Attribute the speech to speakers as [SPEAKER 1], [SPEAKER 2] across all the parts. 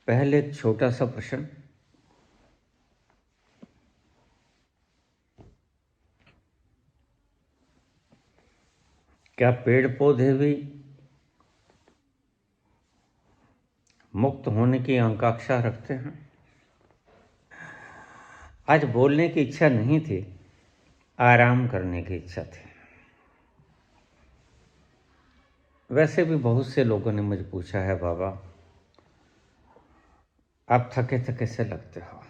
[SPEAKER 1] पहले एक छोटा सा प्रश्न। क्या पेड़ पौधे भी मुक्त होने की आकांक्षा रखते हैं? आज बोलने की इच्छा नहीं थी, आराम करने की इच्छा थी। वैसे भी बहुत से लोगों ने मुझे पूछा है, बाबा आप थके थके से लगते हो।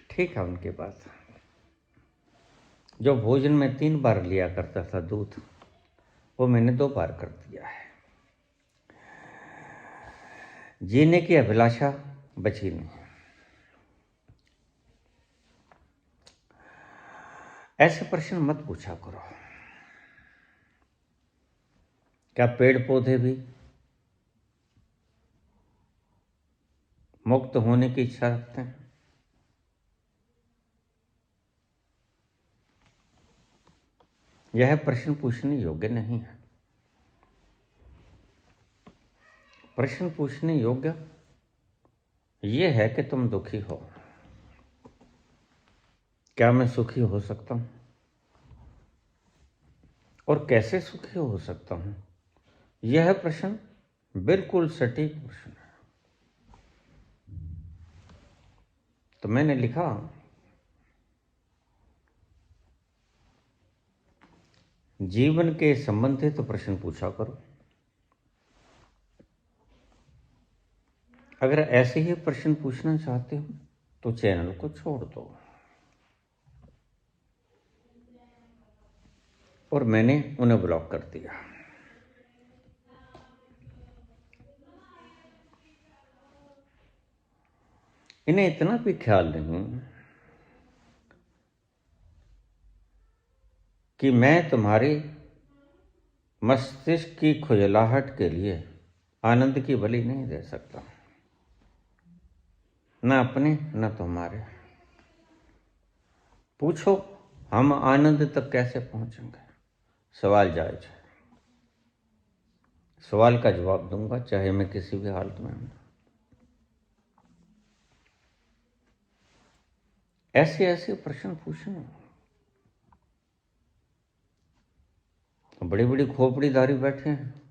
[SPEAKER 1] ठीक है, उनकी बात। जो भोजन में 3 बार लिया करता था दूध, वो मैंने 2 बार कर दिया है। जीने की अभिलाषा बची नहीं। ऐसे प्रश्न मत पूछा करो। क्या पेड़ पौधे भी मुक्त होने की इच्छा रखते हैं? यह प्रश्न पूछने योग्य नहीं है। प्रश्न पूछने योग्य यह है कि तुम दुखी हो। क्या मैं सुखी हो सकता हूं? और कैसे सुखी हो सकता हूं? यह प्रश्न बिल्कुल सटीक प्रश्न है। तो मैंने लिखा, जीवन के संबंधित प्रश्न पूछा करो। अगर ऐसे ही प्रश्न पूछना चाहते हो तो चैनल को छोड़ दो। और मैंने उन्हें ब्लॉक कर दिया। इन्हें इतना भी ख्याल नहीं कि मैं तुम्हारी मस्तिष्क की खुजलाहट के लिए आनंद की बलि नहीं दे सकता, न अपने न तुम्हारे। पूछो, हम आनंद तक कैसे पहुंचेंगे? सवाल जायज है। सवाल का जवाब दूंगा, चाहे मैं किसी भी हालत में हूं। ऐसे ऐसे प्रश्न पूछना। बड़ी बड़ी खोपड़ीधारी बैठे हैं,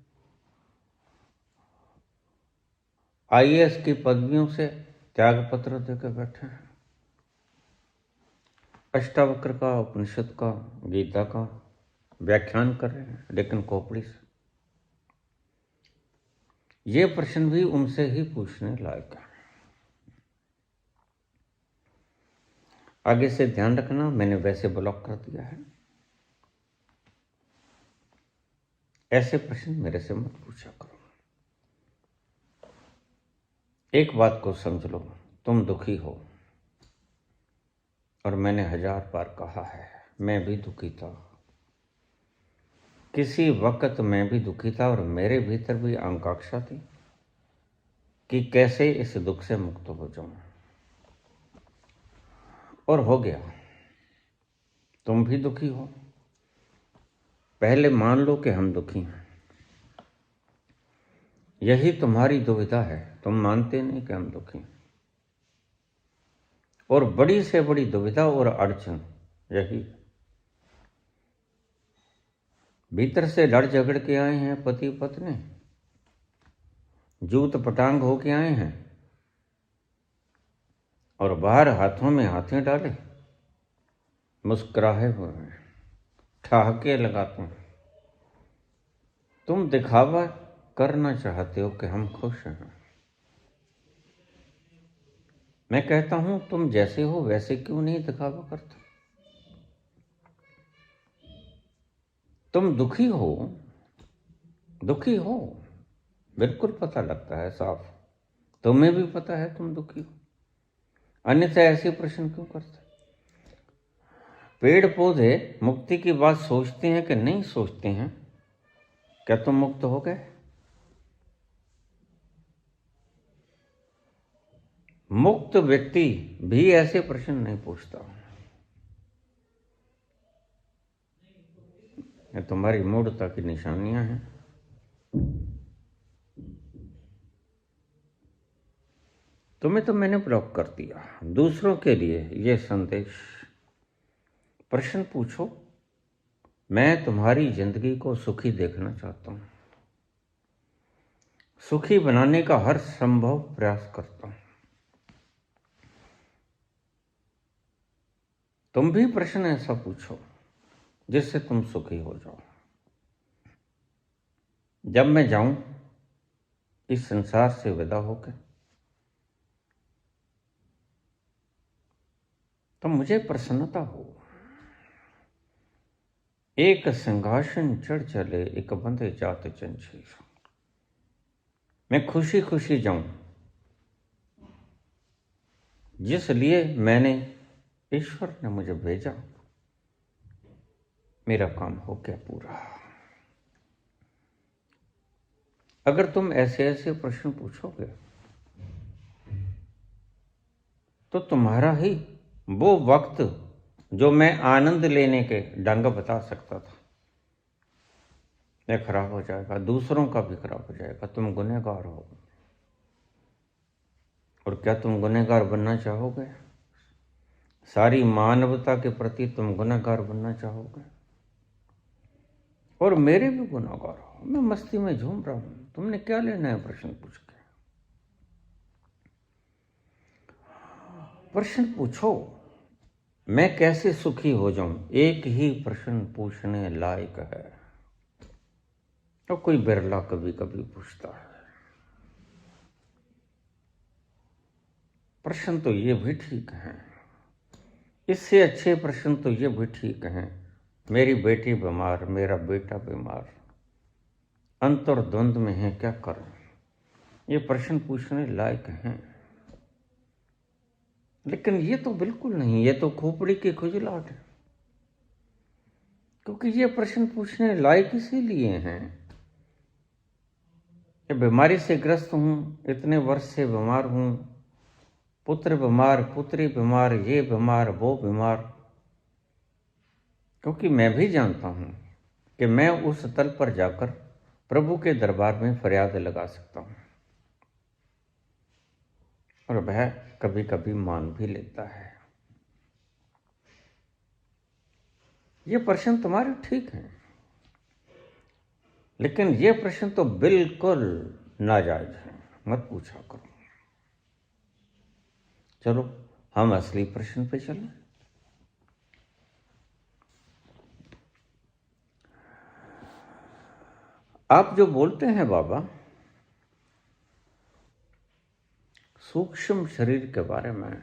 [SPEAKER 1] आईएएस की पदवियों से त्याग पत्र देकर बैठे हैं, अष्टावक्र का, उपनिषद का, गीता का व्याख्यान कर रहे हैं, लेकिन खोपड़ी से। ये प्रश्न भी उनसे ही पूछने लायक है। आगे से ध्यान रखना, मैंने वैसे ब्लॉक कर दिया है। ऐसे प्रश्न मेरे से मत पूछा करो। एक बात को समझ लो, तुम दुखी हो, और मैंने 1000 बार कहा है, मैं भी दुखी था। किसी वक्त मैं भी दुखी था, और मेरे भीतर भी आकांक्षा थी कि कैसे इस दुख से मुक्त हो जाऊं। और हो गया। तुम भी दुखी हो। पहले मान लो कि हम दुखी हैं। यही तुम्हारी दुविधा है, तुम मानते नहीं कि हम दुखी हैं। और बड़ी से बड़ी दुविधा और अड़चन यही। भीतर से लड़ झगड़ के आए हैं पति पत्नी, जूत पटांग होके आए हैं, और बाहर हाथों में हाथें डाले मुस्कुराए हुए हैं, ठहाके लगाते हैं। तुम दिखावा करना चाहते हो कि हम खुश हैं। मैं कहता हूं, तुम जैसे हो वैसे क्यों नहीं दिखावा करते? तुम दुखी हो, दुखी हो, बिल्कुल पता लगता है साफ। तुम्हें भी पता है तुम दुखी हो, अन्यथा ऐसे प्रश्न क्यों करते? पेड़ पौधे मुक्ति की बात सोचते हैं कि नहीं सोचते हैं? क्या तुम मुक्त हो गए? मुक्त व्यक्ति भी ऐसे प्रश्न नहीं पूछता। ये तुम्हारी मूढ़ता की निशानियां हैं। तुम्हें तो मैंने ब्लॉक कर दिया। दूसरों के लिए ये संदेश, प्रश्न पूछो, मैं तुम्हारी जिंदगी को सुखी देखना चाहता हूं, सुखी बनाने का हर संभव प्रयास करता हूं। तुम भी प्रश्न ऐसा पूछो जिससे तुम सुखी हो जाओ। जब मैं जाऊं इस संसार से विदा होकर, तो मुझे प्रसन्नता हो। एक सिंहासन चढ़ चले एक बंदे जात जंजीर, मैं खुशी खुशी जाऊं जिस लिए मैंने, ईश्वर ने मुझे भेजा। मेरा काम हो गया पूरा। अगर तुम ऐसे ऐसे प्रश्न पूछोगे तो तुम्हारा ही वो वक्त जो मैं आनंद लेने के ढंग बता सकता था, यह खराब हो जाएगा, दूसरों का भी खराब हो जाएगा। तुम गुनहगार हो। और क्या तुम गुनहगार बनना चाहोगे? सारी मानवता के प्रति तुम गुनहगार बनना चाहोगे? और मेरे भी गुनहगार हो, मैं मस्ती में झूम रहा हूं, तुमने क्या लेना है प्रश्न पूछ के? प्रश्न पूछो, मैं कैसे सुखी हो जाऊं? एक ही प्रश्न पूछने लायक है, तो कोई बिरला कभी कभी पूछता है। प्रश्न तो ये भी ठीक है, इससे अच्छे प्रश्न तो ये भी ठीक हैं, मेरी बेटी बीमार, मेरा बेटा बीमार, अंतर्द्वंद में है, क्या करें? ये प्रश्न पूछने लायक हैं। लेकिन ये तो बिल्कुल नहीं, ये तो खोपड़ी की खुजलाहट है। क्योंकि ये प्रश्न पूछने लायक इसीलिए हैं कि बीमारी से ग्रस्त हूं, इतने वर्ष से बीमार हूं, पुत्र बीमार, पुत्री बीमार, ये बीमार, वो बीमार। क्योंकि मैं भी जानता हूं कि मैं उस तल पर जाकर प्रभु के दरबार में फरियाद लगा सकता हूं, और वह कभी कभी मान भी लेता है। ये प्रश्न तुम्हारे ठीक हैं, लेकिन ये प्रश्न तो बिल्कुल नाजायज है, मत पूछा करो। चलो हम असली प्रश्न पे चलें। आप जो बोलते हैं बाबा सूक्ष्म शरीर के बारे में,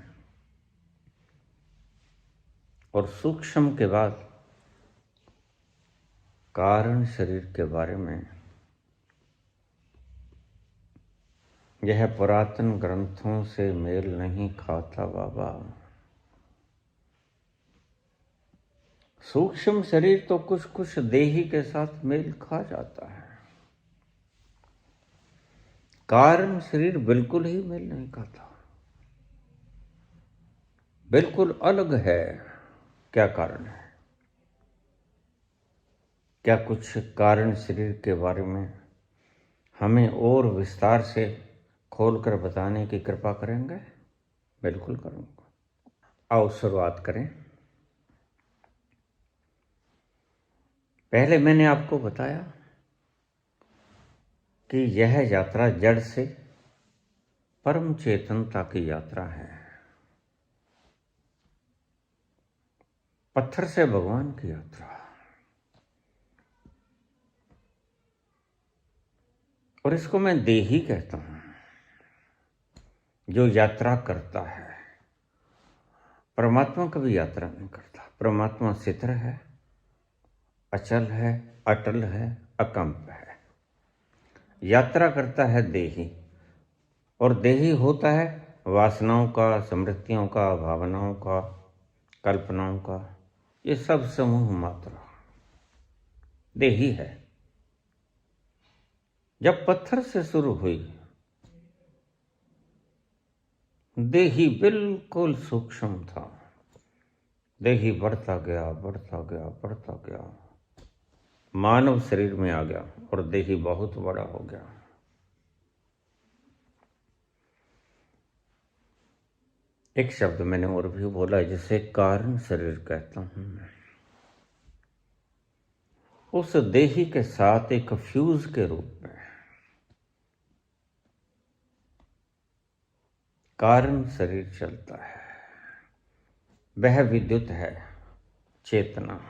[SPEAKER 1] और सूक्ष्म के बाद कारण शरीर के बारे में, यह पुरातन ग्रंथों से मेल नहीं खाता बाबा। सूक्ष्म शरीर तो कुछ कुछ देही के साथ मेल खा जाता है, कारण शरीर बिल्कुल ही मेल नहीं खाता, बिल्कुल अलग है। क्या कारण है? क्या कुछ कारण शरीर के बारे में हमें और विस्तार से खोलकर बताने की कृपा करेंगे? बिल्कुल करूंगा। आओ शुरुआत करें। पहले मैंने आपको बताया कि यह यात्रा जड़ से परम चेतनता की यात्रा है, पत्थर से भगवान की यात्रा। और इसको मैं देही कहता हूं, जो यात्रा करता है। परमात्मा कभी यात्रा नहीं करता। परमात्मा स्थिर है, अचल है, अटल है, अकंप है। यात्रा करता है देही, और देही होता है वासनाओं का, स्मृतियों का, भावनाओं का, कल्पनाओं का, ये सब समूह मात्रा देही है। जब पत्थर से शुरू हुई, देही बिल्कुल सूक्ष्म था। देही बढ़ता गया, बढ़ता गया, बढ़ता गया, मानव शरीर में आ गया, और देही बहुत बड़ा हो गया। एक शब्द मैंने और भी बोला जिसे कारण शरीर कहता हूं मैं। उस देही के साथ एक फ्यूज के रूप में कारण शरीर चलता है। वह विद्युत है, चेतना।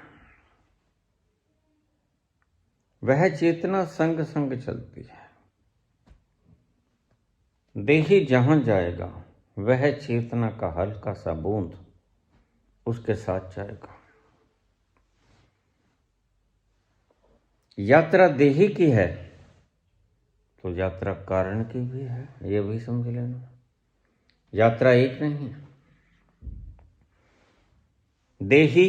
[SPEAKER 1] वह चेतना संग संग चलती है। देही जहां जाएगा वह चेतना का हल्का सा बूंद उसके साथ जाएगा। यात्रा देही की है तो यात्रा कारण की भी है, ये भी समझ लेना। यात्रा एक नहीं है। देही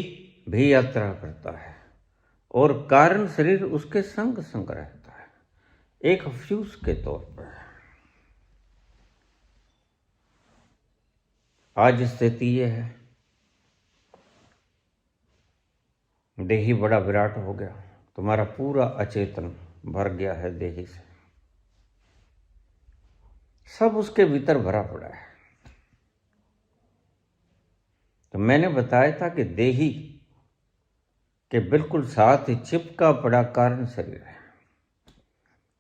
[SPEAKER 1] भी यात्रा करता है और कारण शरीर उसके संग संग रहता है, एक फ्यूज के तौर पर। आज स्थिति यह है, देही बड़ा विराट हो गया, तुम्हारा पूरा अचेतन भर गया है देही से, सब उसके भीतर भरा पड़ा है। तो मैंने बताया था कि देही के बिल्कुल साथ ही चिपका पड़ा कारण शरीर है।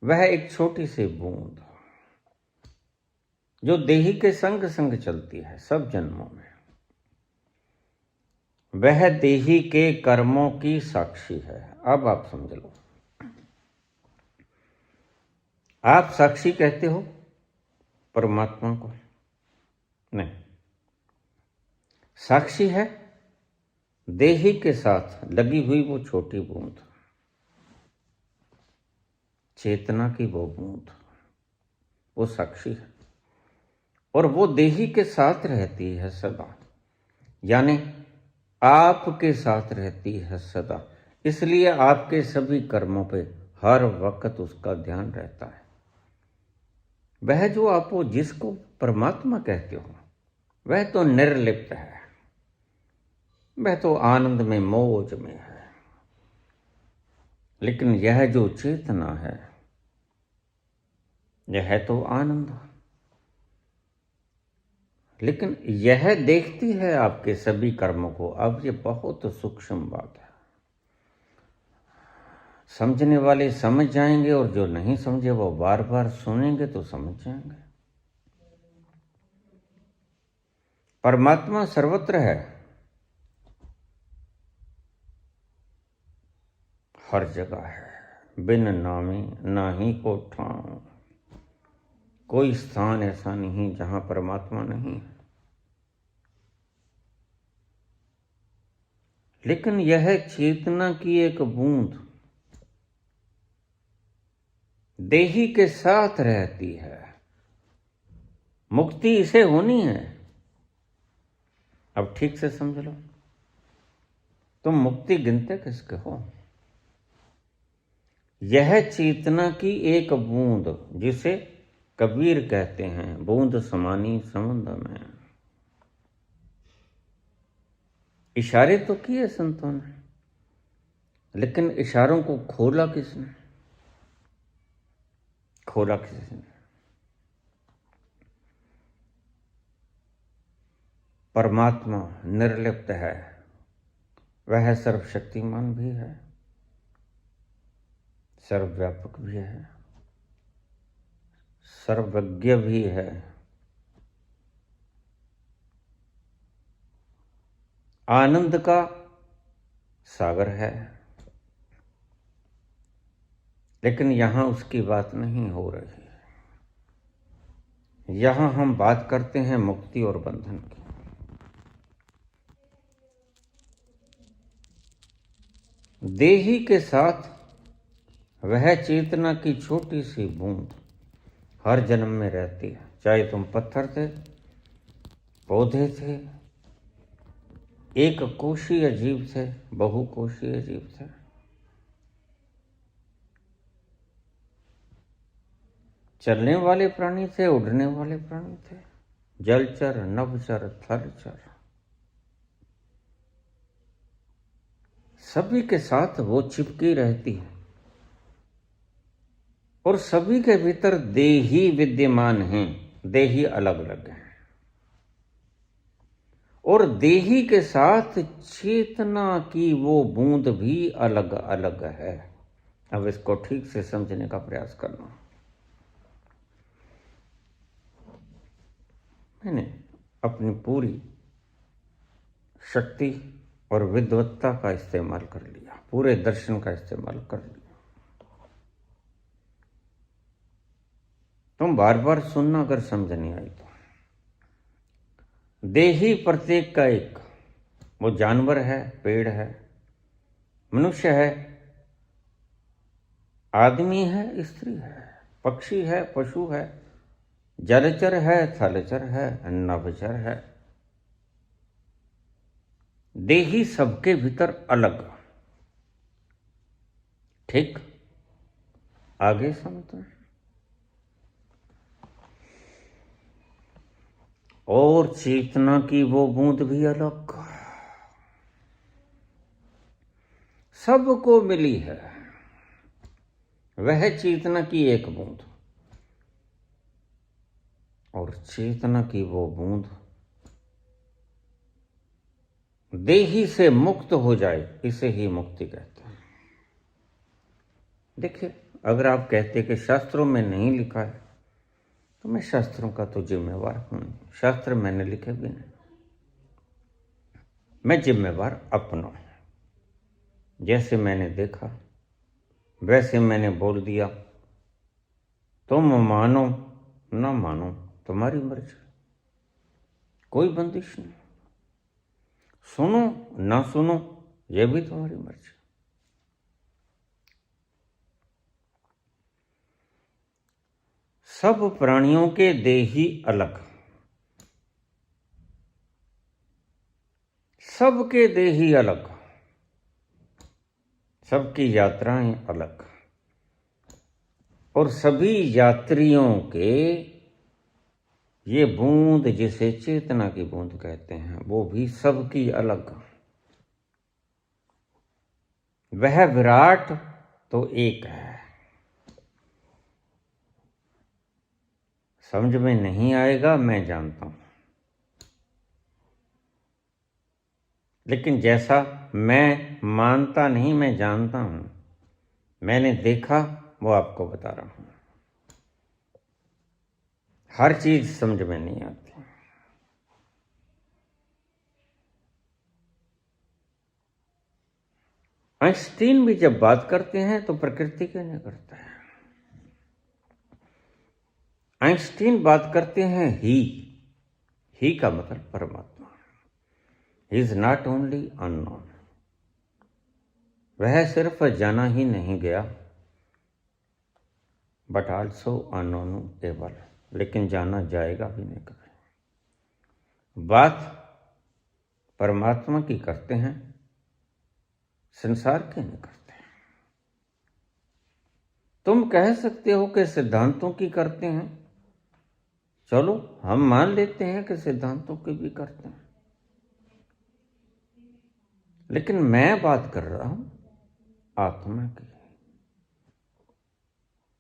[SPEAKER 1] वह एक छोटी सी बूंद जो देही के संग संग चलती है सब जन्मों में। वह देही के कर्मों की साक्षी है। अब आप समझ लो, आप साक्षी कहते हो परमात्मा को? नहीं, साक्षी है देही के साथ लगी हुई वो छोटी बूंद, चेतना की वो बूंद, वो साक्षी है। और वो देही के साथ रहती है सदा, यानी आपके साथ रहती है सदा। इसलिए आपके सभी कर्मों पे हर वक्त उसका ध्यान रहता है। वह जो आप जिसको परमात्मा कहते हो वह तो निर्लिप्त है, वह तो आनंद में मौज में है। लेकिन यह जो चेतना है यह तो आनंद, लेकिन यह देखती है आपके सभी कर्मों को। अब ये बहुत सूक्ष्म बात है, समझने वाले समझ जाएंगे और जो नहीं समझे वो बार बार सुनेंगे तो समझ जाएंगे। परमात्मा सर्वत्र है, हर जगह है। बिन नामे नाही को ठाऊं, कोई स्थान ऐसा नहीं जहां परमात्मा नहीं है। लेकिन यह चेतना की एक बूंद देही के साथ रहती है। मुक्ति इसे होनी है। अब ठीक से समझ लो, तुम मुक्ति गिनते किसके हो? यह चेतना की एक बूंद जिसे कबीर कहते हैं बूंद समानी समुद्र में। इशारे तो किए संतों ने, लेकिन इशारों को खोला किसने? खोला किसने? परमात्मा निर्लिप्त है, वह सर्वशक्तिमान भी है, सर्वव्यापक भी है, सर्वज्ञ भी है, आनंद का सागर है। लेकिन यहां उसकी बात नहीं हो रही। यहां हम बात करते हैं मुक्ति और बंधन की। देही के साथ वह चेतना की छोटी सी बूंद हर जन्म में रहती है, चाहे तुम पत्थर थे, पौधे थे, एक कोशीय जीव थे, बहुकोशीय जीव थे। चलने वाले प्राणी थे, उड़ने वाले प्राणी थे, जलचर, नभचर, थलचर, सभी के साथ वो चिपकी रहती है। और सभी के भीतर देही विद्यमान हैं, देही अलग अलग हैं। और देही के साथ चेतना की वो बूंद भी अलग अलग है। अब इसको ठीक से समझने का प्रयास करना। मैंने अपनी पूरी शक्ति और विद्वत्ता का इस्तेमाल कर लिया, पूरे दर्शन का इस्तेमाल कर लिया। तुम बार बार सुनना अगर समझ नहीं आई तो। देही प्रत्येक का एक, वो जानवर है, पेड़ है, मनुष्य है, आदमी है, स्त्री है, पक्षी है, पशु है, जलचर है, थलचर है, नभचर है। देही सबके भीतर अलग। ठीक, आगे समझते हैं। और चेतना की वो बूंद भी अलग, सबको मिली है वह चेतना की एक बूंद। और चेतना की वो बूंद देही से मुक्त हो जाए, इसे ही मुक्ति कहते हैं। देखिए, अगर आप कहते कि शास्त्रों में नहीं लिखा है, तो मैं शास्त्रों का तो जिम्मेवार हूं नहीं, शास्त्र मैंने लिखे भी नहीं, मैं जिम्मेवार अपना। जैसे मैंने देखा वैसे मैंने बोल दिया। तुम मानो ना मानो तुम्हारी मर्जी, कोई बंदिश नहीं। सुनो ना सुनो ये भी तुम्हारी मर्जी। सब प्राणियों के देही अलग, सबके देही अलग, सबकी यात्राएं अलग, और सभी यात्रियों के ये बूंद जिसे चेतना की बूंद कहते हैं, वो भी सबकी अलग। वह विराट तो एक है। समझ में नहीं आएगा, मैं जानता हूं, लेकिन जैसा मैं मानता नहीं, मैं जानता हूं, मैंने देखा, वो आपको बता रहा हूं। हर चीज समझ में नहीं आती। आइंस्टीन भी जब बात करते हैं तो प्रकृति के लिए करता है। आइंस्टीन बात करते हैं ही का मतलब परमात्मा। He is not only unknown, वह सिर्फ जाना ही नहीं गया, बट ऑल्सो अननोनेबल, लेकिन जाना जाएगा भी नहीं कभी। बात परमात्मा की करते हैं, संसार के नहीं करते। तुम कह सकते हो कि सिद्धांतों की करते हैं, चलो हम मान लेते हैं कि सिद्धांतों की भी करते हैं, लेकिन मैं बात कर रहा हूं आत्मा की।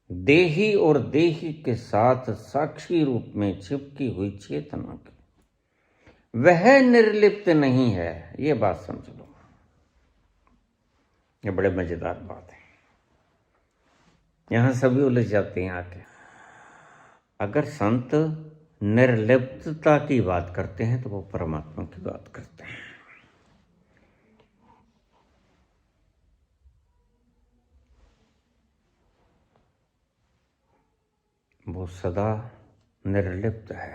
[SPEAKER 1] देही और देही के साथ साक्षी रूप में चिपकी हुई चेतना की, वह निर्लिप्त नहीं है। ये बात समझ लो, ये बड़े मजेदार बात है। यहां सभी उलझ जाते हैं आके। अगर संत निर्लिप्तता की बात करते हैं तो वो परमात्मा की बात करते हैं। वो सदा निर्लिप्त है,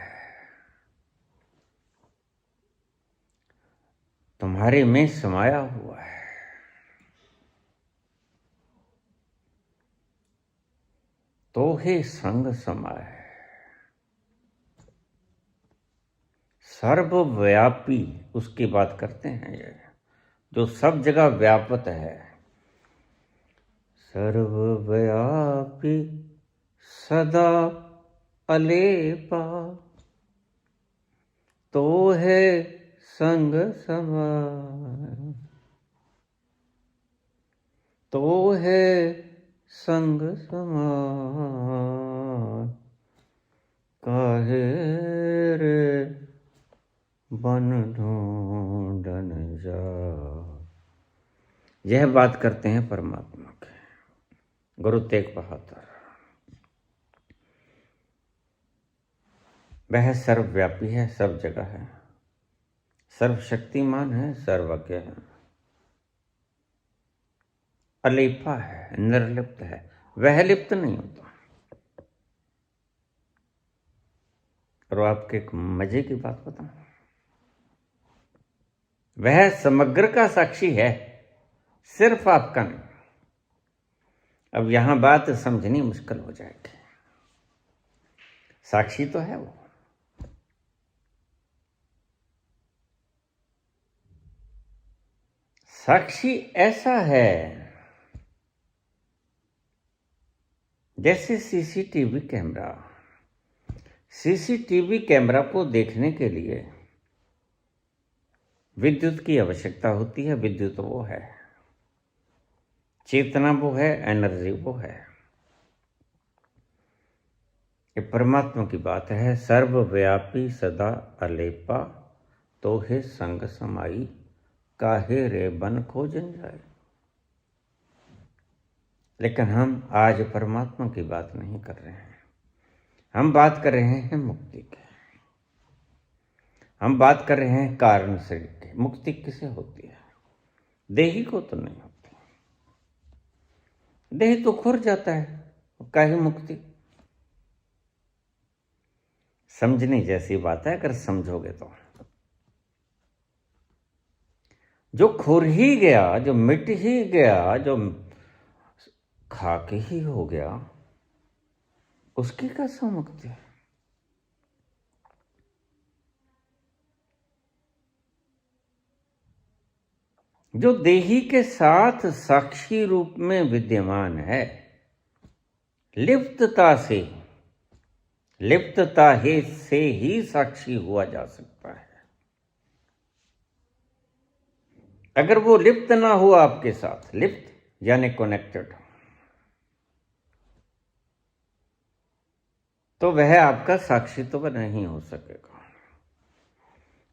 [SPEAKER 1] तुम्हारे में समाया हुआ है। तो हे संग समाय, सर्वव्यापी उसकी बात करते हैं, ये जो सब जगह व्यापत है। सर्वव्यापी सदा अलेपा, तो है संग समाय, तो है संग समाय, काहे रे बन ढूंढन जा। यह बात करते हैं परमात्मा के गुरु तेग बहादुर। वह सर्वव्यापी है, सब जगह है, सर्वशक्तिमान है, सर्वज्ञ है, अलिप्पा है, निर्लिप्त है। वह लिप्त नहीं होता। और आपके एक मजे की बात बताऊं, वह समग्र का साक्षी है, सिर्फ आपका नहीं। अब यहां बात समझनी मुश्किल हो जाएगी। साक्षी तो है वो, साक्षी ऐसा है जैसे सीसीटीवी कैमरा। सीसीटीवी कैमरा को देखने के लिए विद्युत की आवश्यकता होती है। विद्युत वो है, चेतना वो है, एनर्जी वो है। ये परमात्मा की बात है। सर्वव्यापी सदा अलेपा, तो है संग समाई, काहे रे बन खोजन जाए। लेकिन हम आज परमात्मा की बात नहीं कर रहे हैं, हम बात कर रहे हैं मुक्ति की। हम बात कर रहे हैं कारण शरीर की। मुक्ति किसे होती है? देही को तो नहीं होती। देह तो खुर जाता है, काहे मुक्ति? समझने जैसी बात है अगर समझोगे तो। जो खुर ही गया, जो मिट ही गया, जो खाके ही हो गया, उसकी कैसे मुक्ति? जो देही के साथ साक्षी रूप में विद्यमान है, लिप्तता से, लिप्तता से ही साक्षी हुआ जा सकता है। अगर वो लिप्त ना हुआ आपके साथ, लिप्त यानी कनेक्टेड, तो वह आपका साक्षी तो वह नहीं हो सकेगा।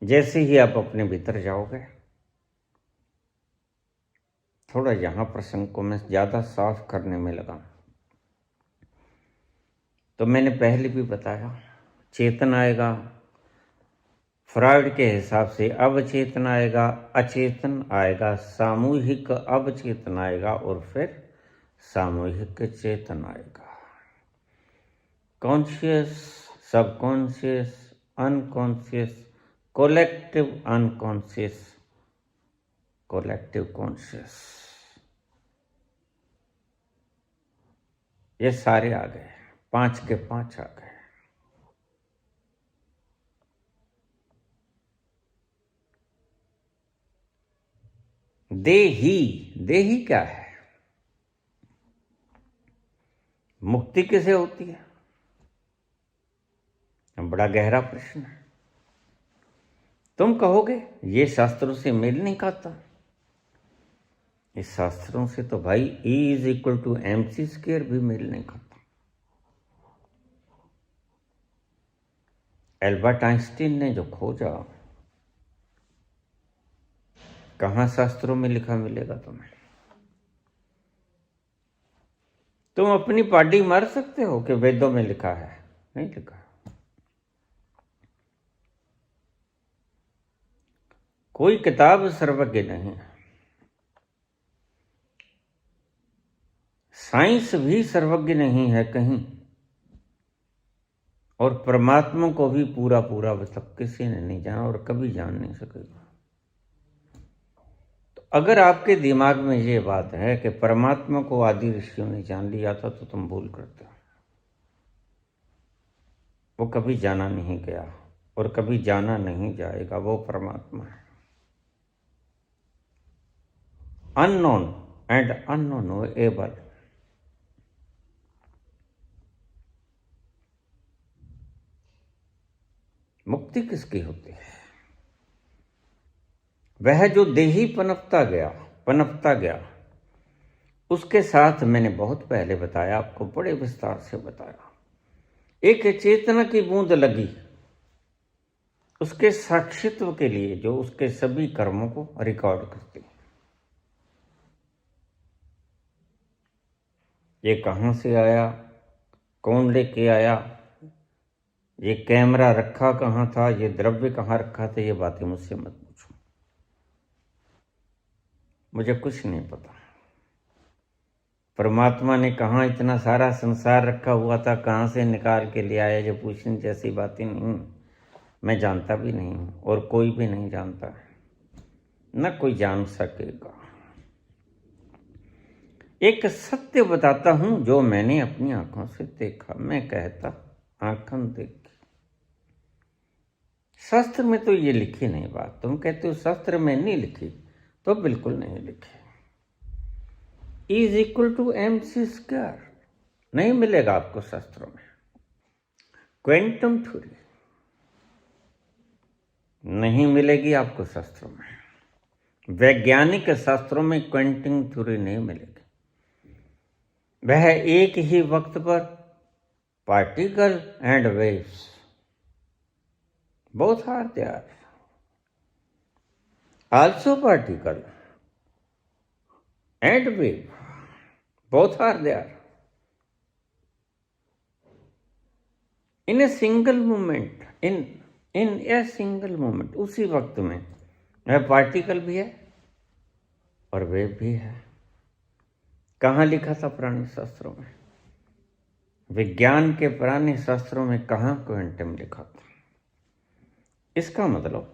[SPEAKER 1] जैसे ही आप अपने भीतर जाओगे, थोड़ा यहां प्रसंग को मैं ज्यादा साफ करने में लगा। तो मैंने पहले भी बताया, चेतन आएगा, फ्रॉइड के हिसाब से अवचेतन आएगा, अचेतन आएगा, सामूहिक अवचेतन आएगा, और फिर सामूहिक चेतन आएगा। Conscious, subconscious, unconscious, collective unconscious, collective conscious, ये सारे आ गए, 5 के 5 आ गए। देही, देही क्या है? मुक्ति किसे होती है? बड़ा गहरा प्रश्न है। तुम कहोगे ये शास्त्रों से मेल नहीं खाता। इस शास्त्रों से तो भाई E=mc² भी मेल नहीं खाता। एल्बर्ट आइंस्टीन ने जो खोजा, कहां शास्त्रों में लिखा मिलेगा तुम्हें? तुम अपनी पार्टी मार सकते हो कि वेदों में लिखा है? नहीं लिखा। कोई किताब सर्वज्ञ नहीं है। साइंस भी सर्वज्ञ नहीं है कहीं, और परमात्मा को भी पूरा पूरा तक किसी ने नहीं जाना और कभी जान नहीं सकेगा। तो अगर आपके दिमाग में ये बात है कि परमात्मा को आदि ऋषियों ने जान लिया था, तो तुम भूल करते हो। वो कभी जाना नहीं गया और कभी जाना नहीं जाएगा। वो परमात्मा है, अननोन एंड अननोएबल। मुक्ति किसकी होती है? वह जो देही पनपता गया, उसके साथ मैंने बहुत पहले बताया, आपको बड़े विस्तार से बताया। एक चेतना की बूंद लगी, उसके साक्षित्व के लिए जो उसके सभी कर्मों को रिकॉर्ड करती है। ये कहाँ से आया, कौन लेके आया, ये कैमरा रखा कहाँ था, ये द्रव्य कहाँ रखा था, ये बातें मुझसे मत पूछो, मुझे कुछ नहीं पता। परमात्मा ने कहाँ इतना सारा संसार रखा हुआ था, कहाँ से निकाल के ले आया, जो पूछने जैसी बातें नहीं, मैं जानता भी नहीं हूँ और कोई भी नहीं जानता, न कोई जान सकेगा। एक सत्य बताता हूं जो मैंने अपनी आंखों से देखा। मैं कहता आंखन देखी। शास्त्र में तो ये लिखी नहीं बात, तुम कहते हो शास्त्र में नहीं लिखी, तो बिल्कुल नहीं लिखी। E=mc², नहीं मिलेगा आपको शास्त्रों में। क्वांटम थ्योरी नहीं मिलेगी आपको शास्त्रों में। वैज्ञानिक शास्त्रों में क्वांटम थ्योरी नहीं मिलेगी। वह एक ही वक्त पर particle and waves, both are there, also particle and wave, both are there in a single moment, in a single moment, उसी वक्त में वह पार्टिकल भी है और वेव भी है। कहाँ लिखा था पुराने शास्त्रों में? विज्ञान के पुराने शास्त्रों में कहाँ क्वांटम लिखा था? इसका मतलब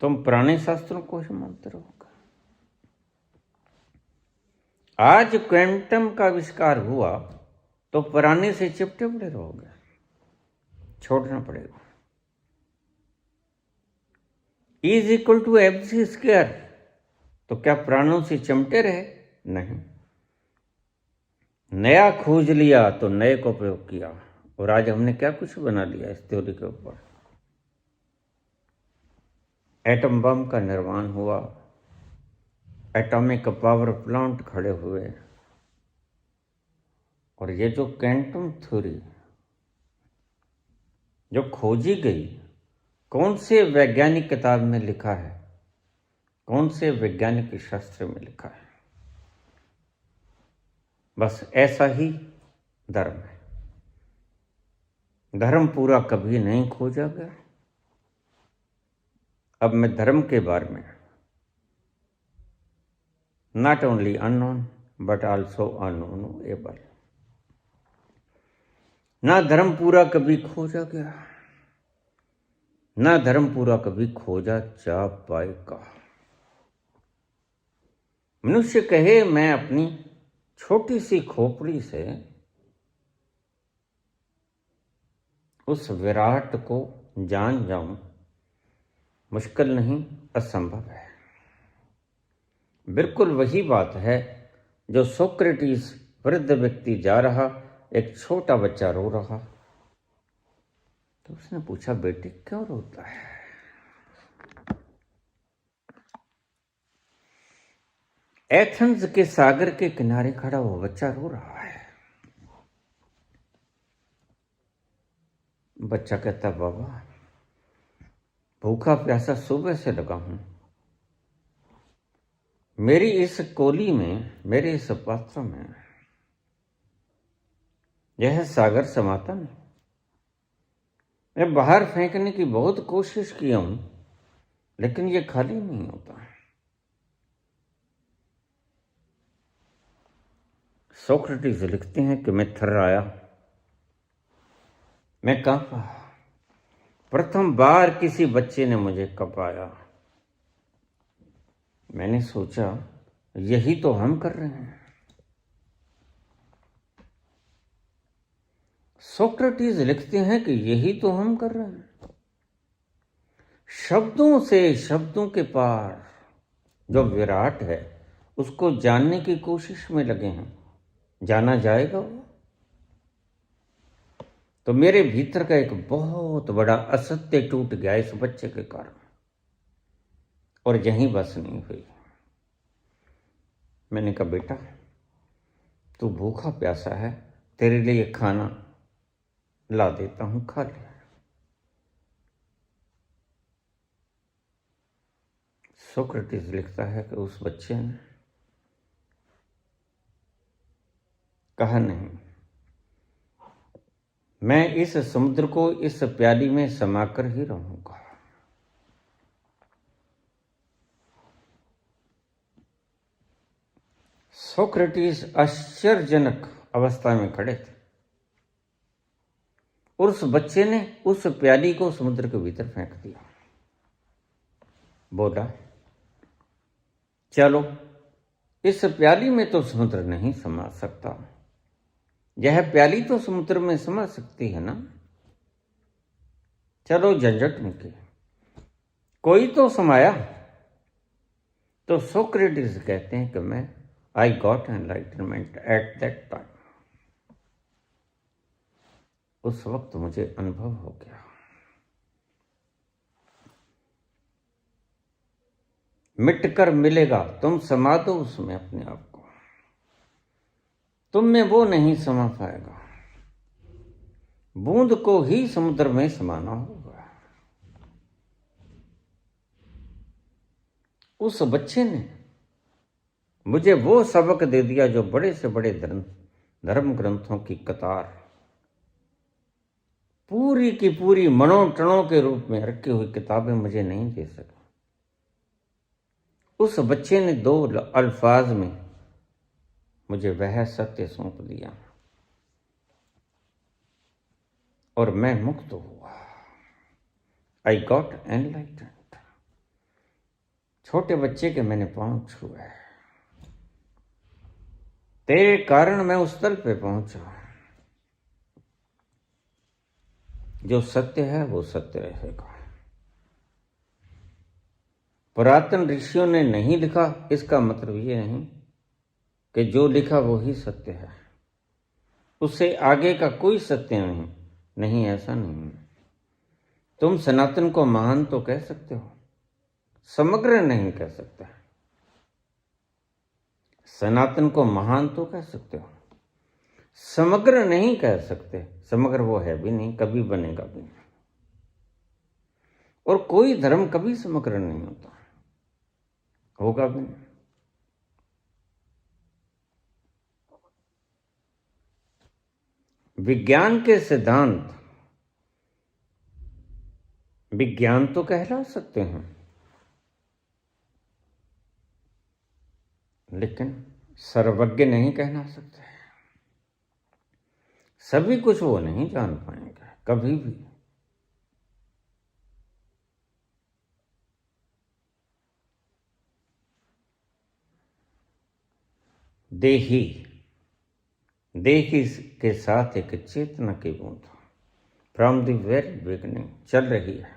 [SPEAKER 1] तुम पुराने शास्त्रों को ही मानते रहोगे। आज क्वांटम का आविष्कार हुआ तो पुराने से चिपटे पड़े रहोगे, छोड़ना पड़ेगा। E=mc², तो क्या प्राणों से चिमटे रहे? नहीं। नया खोज लिया तो नए को प्रयोग किया, और आज हमने क्या कुछ बना लिया इस थ्योरी के ऊपर। एटम बम का निर्माण हुआ, एटॉमिक पावर प्लांट खड़े हुए, और ये जो क्वांटम थ्योरी जो खोजी गई, कौन से वैज्ञानिक किताब में लिखा है, कौन से वैज्ञानिक शास्त्र में लिखा है? बस ऐसा ही धर्म है। धर्म पूरा कभी नहीं खोजा गया। अब मैं धर्म के बारे में not only unknown but also unknowable, ना धर्म पूरा कभी खोजा गया, ना धर्म पूरा कभी खोजा जा पाएगा। मनुष्य कहे मैं अपनी छोटी सी खोपड़ी से उस विराट को जान जाऊं, मुश्किल नहीं, असंभव है। बिल्कुल वही बात है जो सोक्रेटिस, वृद्ध व्यक्ति जा रहा, एक छोटा बच्चा रो रहा, तो उसने पूछा बेटे क्यों रोता है? एथेंस के सागर के किनारे खड़ा वो बच्चा रो रहा है। बच्चा कहता बाबा भूखा प्यासा सुबह से लगा हूं, मेरी इस कोली में, मेरे इस पात्र में यह सागर समाता नहीं। मैं बाहर फेंकने की बहुत कोशिश किया हूं, लेकिन ये खाली नहीं होता। सोक्रेटिस लिखते हैं कि मैं थर्राया, मैं कांपा। प्रथम बार किसी बच्चे ने मुझे कपाया। मैंने सोचा यही तो हम कर रहे हैं। सोक्रेटिस लिखते हैं कि यही तो हम कर रहे हैं। शब्दों से शब्दों के पार जो विराट है उसको जानने की कोशिश में लगे हैं। जाना जाएगा वो? तो मेरे भीतर का एक बहुत बड़ा असत्य टूट गया इस बच्चे के कारण, और यहीं बस नहीं हुई। मैंने कहा बेटा तू भूखा प्यासा है, तेरे लिए खाना ला देता हूं, खा ले। सोक्रेटिस लिखता है कि उस बच्चे ने कहा, नहीं, मैं इस समुद्र को इस प्याली में समाकर ही रहूंगा। सोक्रेटिस आश्चर्यजनक अवस्था में खड़े थे और उस बच्चे ने उस प्याली को समुद्र के भीतर फेंक दिया। बोला, चलो, इस प्याली में तो समुद्र नहीं समा सकता, यह प्याली तो समुद्र में समा सकती है ना। चलो, झंझट मुके, कोई तो समाया। तो सोक्रेटिस कहते हैं कि मैं I got enlightenment at that time. उस वक्त मुझे अनुभव हो गया। मिटकर मिलेगा, तुम समा दो उसमें अपने आप को, तुम में वो नहीं समा पाएगा। बूंद को ही समुद्र में समाना होगा। उस बच्चे ने मुझे वो सबक दे दिया जो बड़े से बड़े धर्म ग्रंथों की कतार पूरी की पूरी मनोटणों के रूप में रखी हुई किताबें मुझे नहीं दे सकी। उस बच्चे ने 2 अल्फाज में मुझे वह सत्य सौंप दिया और मैं मुक्त हुआ। I got enlightened. छोटे बच्चे के मैंने पांव छुए, तेरे कारण मैं उस तल पे पहुंचा। जो सत्य है वो सत्य रहेगा। पुरातन ऋषियों ने नहीं लिखा, इसका मतलब ये नहीं कि जो लिखा वो ही सत्य है, उससे आगे का कोई सत्य नहीं, ऐसा नहीं। तुम सनातन को महान तो कह सकते हो, समग्र नहीं कह सकते। सनातन को महान तो कह सकते हो, समग्र नहीं कह सकते। समग्र वो है भी नहीं, कभी बनेगा भी नहीं, और कोई धर्म कभी समग्र नहीं होता, होगा भी नहीं। विज्ञान के सिद्धांत विज्ञान तो कहला सकते हैं, लेकिन सर्वज्ञ नहीं कहना सकते। सभी कुछ वो नहीं जान पाएंगे कभी भी। देही के साथ एक चेतना की बूंद फ्रॉम द वेरी बिगनिंग चल रही है।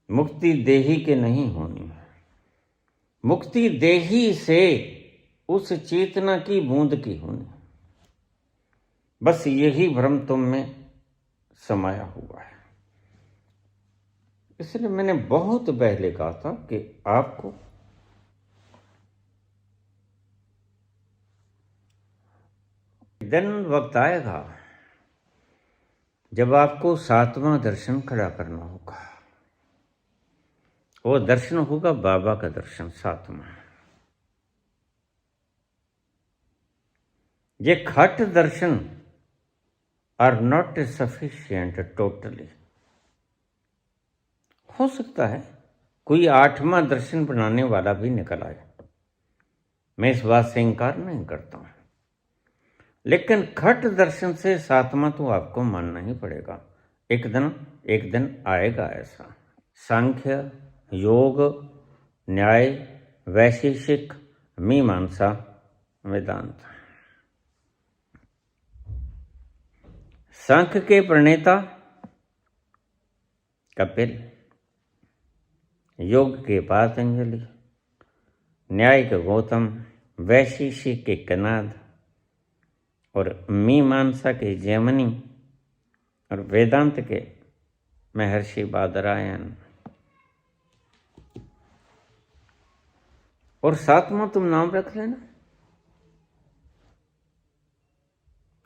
[SPEAKER 1] मुक्ति देही के नहीं होनी है, मुक्ति देही से उस चेतना की बूंद की होनी। बस यही भ्रम तुम में समाया हुआ है। इसलिए मैंने बहुत पहले कहा था कि आपको दिन वक्त आएगा जब आपको 7वां दर्शन खड़ा करना होगा। वो दर्शन होगा बाबा का दर्शन, 7वां। ये खट दर्शन आर नॉट सफिशिएंट टोटली। हो सकता है कोई 8वां दर्शन बनाने वाला भी निकल आए, मैं इस बात से इंकार नहीं करता हूं, लेकिन खट दर्शन से 7वां तो आपको मानना ही पड़ेगा। एक दिन आएगा ऐसा। सांख्य, योग, न्याय, वैशेषिक, मीमांसा, वेदांत। सांख्य के प्रणेता कपिल, योग के पातंजलि, न्याय के गौतम, वैशेषिक के कनाद और मीमांसा के जैमिनी और वेदांत के महर्षि बादरायण। और 7वां तुम नाम रख लेना,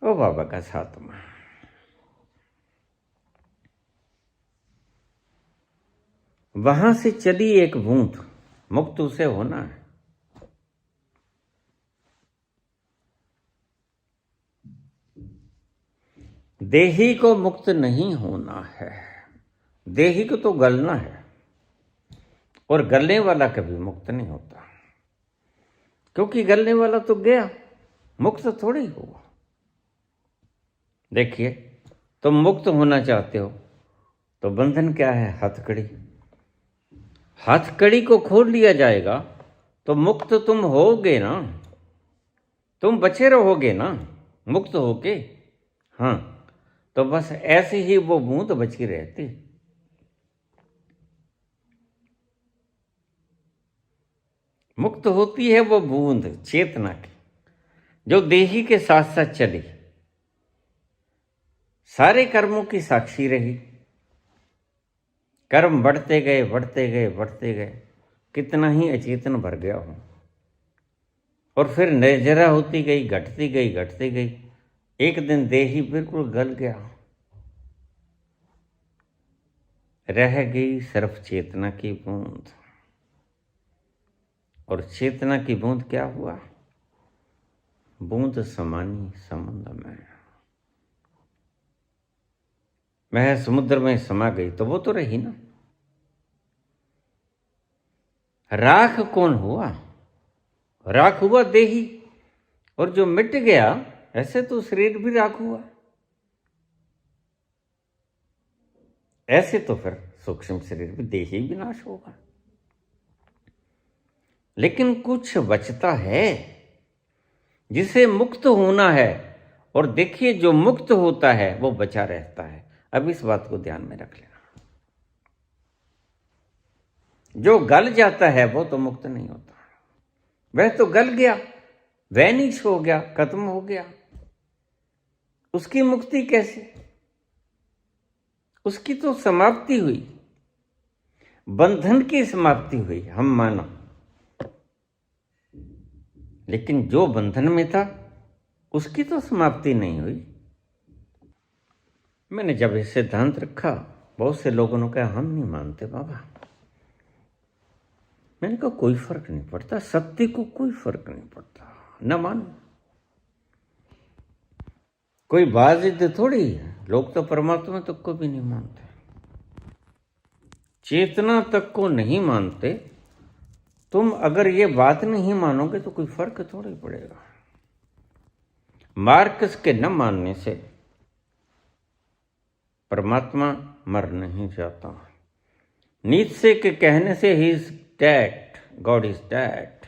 [SPEAKER 1] ओ बाबा का 7वां। वहां से चली एक बूंद, मुक्त उसे होना है। देही को मुक्त नहीं होना है, देही को तो गलना है, और गलने वाला कभी मुक्त नहीं होता, क्योंकि गलने वाला तो गया, मुक्त थोड़ी हुआ। देखिए, तुम मुक्त होना चाहते हो तो बंधन क्या है? हथकड़ी। हथकड़ी को खोल लिया जाएगा तो मुक्त तुम होगे ना, तुम बचे रहोगे ना मुक्त होके। हाँ, तो बस ऐसे ही वो बूंद बची रहती। मुक्त होती है वो बूंद चेतना की, जो देही के साथ साथ चली, सारे कर्मों की साक्षी रही। कर्म बढ़ते गए बढ़ते गए बढ़ते गए, कितना ही अचेतन भर गया हूं, और फिर निर्जरा होती गई, घटती गई घटती गई। एक दिन देही बिल्कुल गल गया, रह गई सिर्फ चेतना की बूंद। और चेतना की बूंद क्या हुआ? बूंद समानी समुद्र में, वह समुद्र में समा गई तो वो तो रही ना। राख कौन हुआ? राख हुआ देही, और जो मिट गया, ऐसे तो शरीर भी राख हुआ, ऐसे तो फिर सूक्ष्म शरीर भी, देही विनाश होगा। लेकिन कुछ बचता है जिसे मुक्त होना है, और देखिए जो मुक्त होता है वो बचा रहता है। अब इस बात को ध्यान में रख लेना। जो गल जाता है वो तो मुक्त नहीं होता, वह तो गल गया, वैनिश हो गया, खत्म हो गया। उसकी मुक्ति कैसे? उसकी तो समाप्ति हुई, बंधन की समाप्ति हुई, हम मानो। लेकिन जो बंधन में था उसकी तो समाप्ति नहीं हुई। मैंने जब ये सिद्धांत रखा, बहुत से लोगों ने कहा हम नहीं मानते बाबा। मैंने कहा कोई फर्क नहीं पड़ता, सत्य को कोई फर्क नहीं पड़ता, न मानो। कोई बाजिद थोड़ी है, लोग तो परमात्मा तक को भी नहीं मानते, चेतना तक को नहीं मानते। तुम अगर ये बात नहीं मानोगे तो कोई फर्क थोड़ी पड़ेगा। मार्क्स के न मानने से परमात्मा मर नहीं जाता। नीत्शे के कहने से he is dead, God is dead,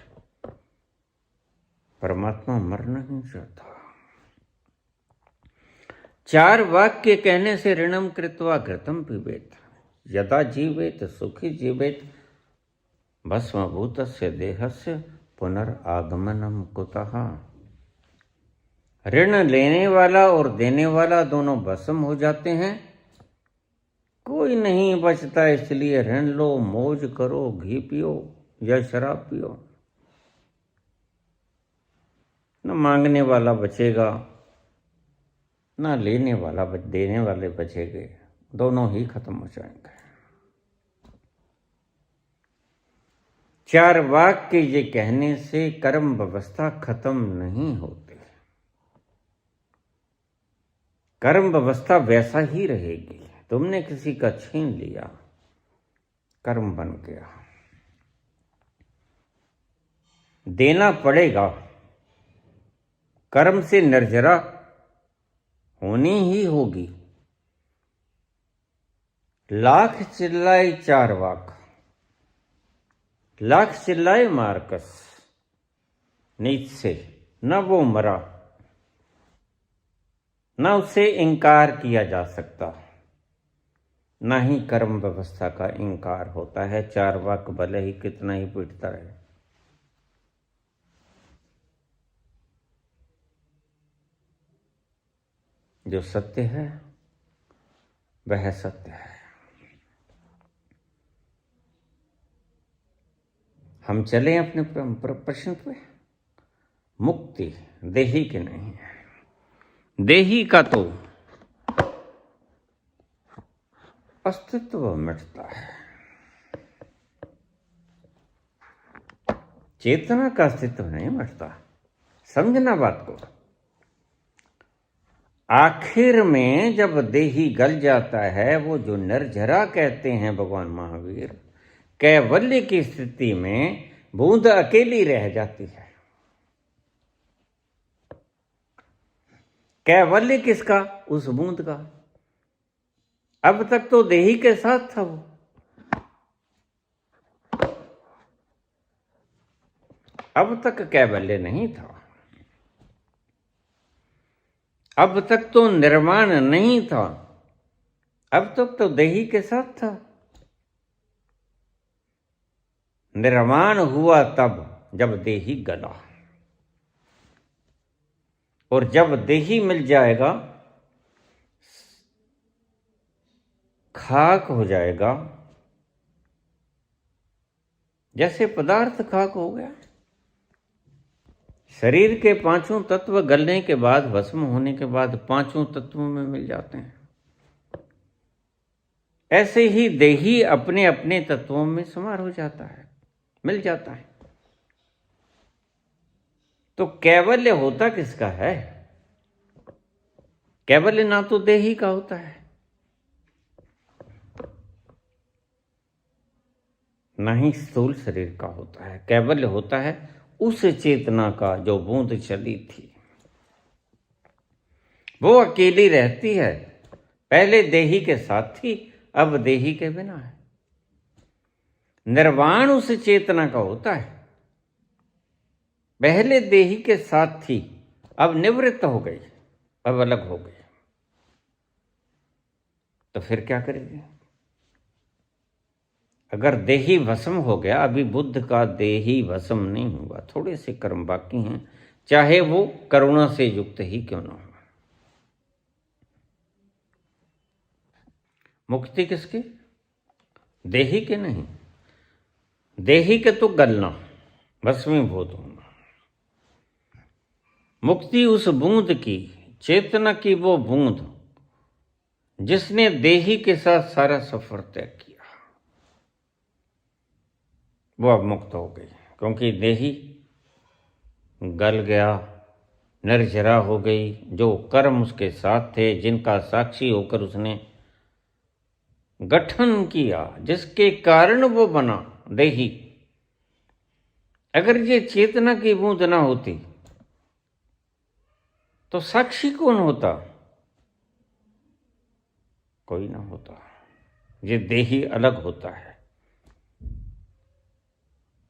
[SPEAKER 1] परमात्मा मर नहीं जाता। चार वाक्य कहने से ऋणम कृत्वा घृतम पिबेत, यदा जीवेत सुखी जीवेत, भस्मभूतस्य देहस्य पुनरागमनम कुतः। ऋण लेने वाला और देने वाला दोनों भस्म हो जाते हैं, कोई नहीं बचता। इसलिए ऋण लो, मौज करो, घी पियो या शराब पियो, न मांगने वाला बचेगा, ना लेने वाला देने वाले बचेंगे, दोनों ही खत्म हो जाएंगे। चार वाक्य ये कहने से कर्म व्यवस्था खत्म नहीं होती, कर्म व्यवस्था वैसा ही रहेगी। तुमने किसी का छीन लिया, कर्म बन गया, देना पड़ेगा, कर्म से निर्जरा होनी ही होगी। लाख चिल्लाए चार वाक, लाख चिल्लाए मार्कस, नीत्शे, न वो मरा, न उसे इंकार किया जा सकता, न ही कर्म व्यवस्था का इंकार होता है। चार वाक भले ही कितना ही पीटता रहे। जो सत्य है वह सत्य है। हम चलें अपने प्रश्न पे। मुक्ति देही की नहीं है, देही का तो अस्तित्व मिटता है, चेतना का अस्तित्व नहीं मिटता। समझना बात को। आखिर में जब देही गल जाता है, वो जो निर्जरा कहते हैं भगवान महावीर, कैवल्य की स्थिति में बूंद अकेली रह जाती है। कैवल्य किसका? उस बूंद का। अब तक तो देही के साथ था वो, अब तक कैवल्य नहीं था, अब तक तो निर्वाण नहीं था, अब तक तो देही के साथ था। निर्वाण हुआ तब जब देही गला, और जब देही मिल जाएगा खाक हो जाएगा, जैसे पदार्थ खाक हो गया। शरीर के पांचों तत्व गलने के बाद, भस्म होने के बाद पांचों तत्वों में मिल जाते हैं। ऐसे ही देही अपने अपने तत्वों में समार हो जाता है, मिल जाता है। तो कैवल्य होता किसका है? कैवल्य ना तो देही का होता है, ना ही स्थूल शरीर का होता है। कैवल्य होता है उस चेतना का जो बूंद चली थी, वो अकेली रहती है। पहले देही के साथ थी, अब देही के बिना है। निर्वाण उस चेतना का होता है। पहले देही के साथ थी, अब निवृत्त हो गई, अब अलग हो गई। तो फिर क्या करेंगे? अगर देही भस्म हो गया, अभी बुद्ध का देही भस्म नहीं हुआ, थोड़े से कर्म बाकी हैं, चाहे वो करुणा से युक्त ही क्यों ना हो। मुक्ति किसकी? देही के नहीं। देही के तो गलना, भस्मीभूत होना। मुक्ति उस बूंद की, चेतना की वो बूंद जिसने देही के साथ सारा सफर तय किया, वो अब मुक्त हो गई। क्योंकि देही गल गया, निर्जरा हो गई। जो कर्म उसके साथ थे, जिनका साक्षी होकर उसने गठन किया, जिसके कारण वो बना देही, अगर ये चेतना की बूंद ना होती तो साक्षी कौन होता? कोई ना होता। ये देही अलग होता है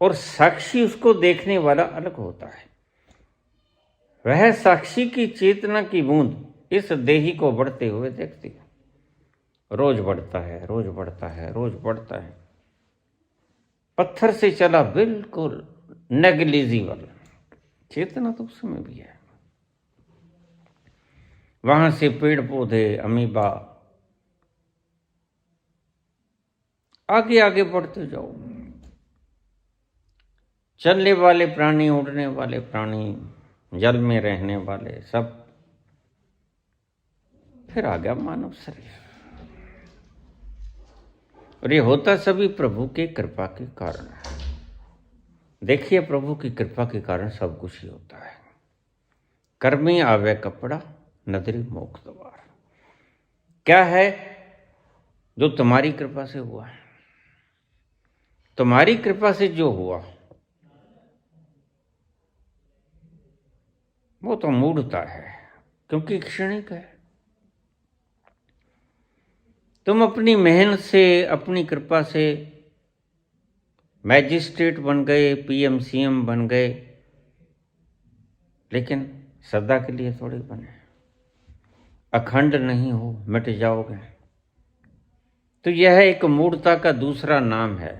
[SPEAKER 1] और साक्षी उसको देखने वाला अलग होता है। वह साक्षी की चेतना की बूंद इस देही को बढ़ते हुए देखती है। रोज बढ़ता है, रोज बढ़ता है, रोज बढ़ता है। पत्थर से चला बिल्कुल नेग्लिजिबल, चेतना तो उस समय भी है। वहां से पेड़ पौधे, अमीबा, आगे आगे बढ़ते जाओ। चलने वाले प्राणी, उड़ने वाले प्राणी, जल में रहने वाले सब, फिर आ गया मानव शरीर। और ये होता सभी प्रभु की कृपा के कारण है। देखिए, प्रभु की कृपा के कारण सब कुछ ही होता है। कर्मी आवे कपड़ा, नदरी मोक्ष द्वार। क्या है जो तुम्हारी कृपा से हुआ है? तुम्हारी कृपा से जो हुआ वो तो मूढ़ता है, क्योंकि क्षणिक है। तुम अपनी मेहनत से, अपनी कृपा से मैजिस्ट्रेट बन गए, पीएम सीएम बन गए, लेकिन सदा के लिए थोड़ी बने। अखंड नहीं हो, मिट जाओगे। तो यह एक मूढ़ता का दूसरा नाम है।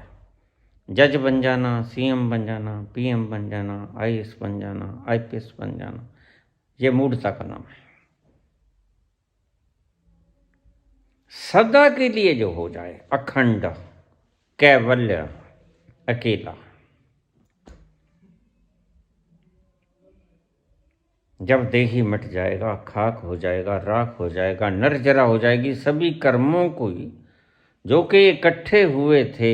[SPEAKER 1] जज बन जाना, सीएम बन जाना, पीएम बन जाना, आईएएस बन जाना, आईपीएस बन जाना, यह मूढ़ता का नाम है। सदा के लिए जो हो जाए, अखंड, कैवल्य, अकेला, जब देही मिट जाएगा, खाक हो जाएगा, राख हो जाएगा, निर्जरा हो जाएगी, सभी कर्मों को ही जो कि इकट्ठे हुए थे,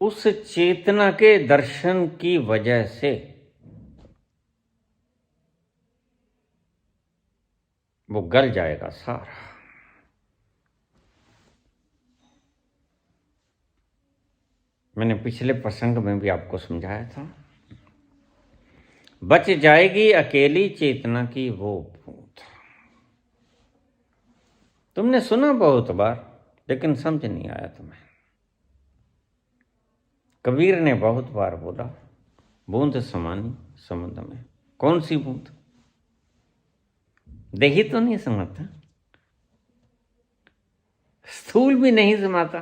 [SPEAKER 1] उस चेतना के दर्शन की वजह से वो गल जाएगा सारा। मैंने पिछले प्रसंग में भी आपको समझाया था, बच जाएगी अकेली चेतना की वो बूंद। तुमने सुना बहुत बार, लेकिन समझ नहीं आया तुम्हें। कबीर ने बहुत बार बोला, बूंद समानी समुद्र में। कौन सी बूंद? देही तो नहीं समाता, स्थूल भी नहीं समाता,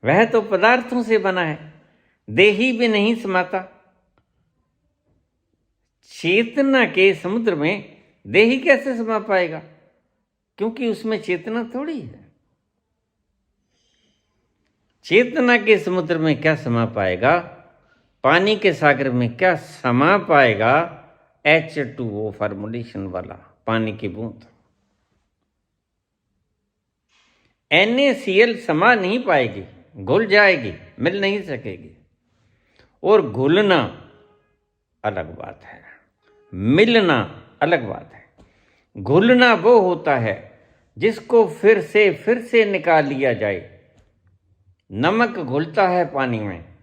[SPEAKER 1] वह तो पदार्थों से बना है। देही भी नहीं समाता। चेतना के समुद्र में देही कैसे समा पाएगा? क्योंकि उसमें चेतना थोड़ी है। चेतना के समुद्र में क्या समा पाएगा? पानी के सागर में क्या समा पाएगा? H2O फॉर्मुलेशन वाला पानी की बूंद। NaCl समा नहीं पाएगी, घुल जाएगी, मिल नहीं सकेगी। और घुलना अलग बात है, मिलना अलग बात है। घुलना वो होता है जिसको फिर से निकाल लिया जाए। नमक घुलता है पानी में,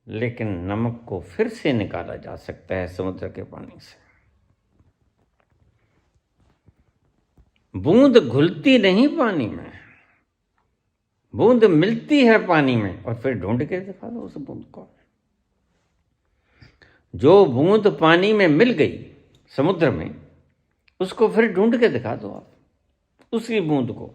[SPEAKER 1] लेकिन नमक को फिर से निकाला जा सकता है समुद्र के पानी से। बूंद घुलती नहीं पानी में, बूंद मिलती है पानी में, और फिर ढूंढ के दिखा दो उस बूंद को। जो बूंद पानी में मिल गई समुद्र में, उसको फिर ढूंढ के दिखा दो आप उसी बूंद को।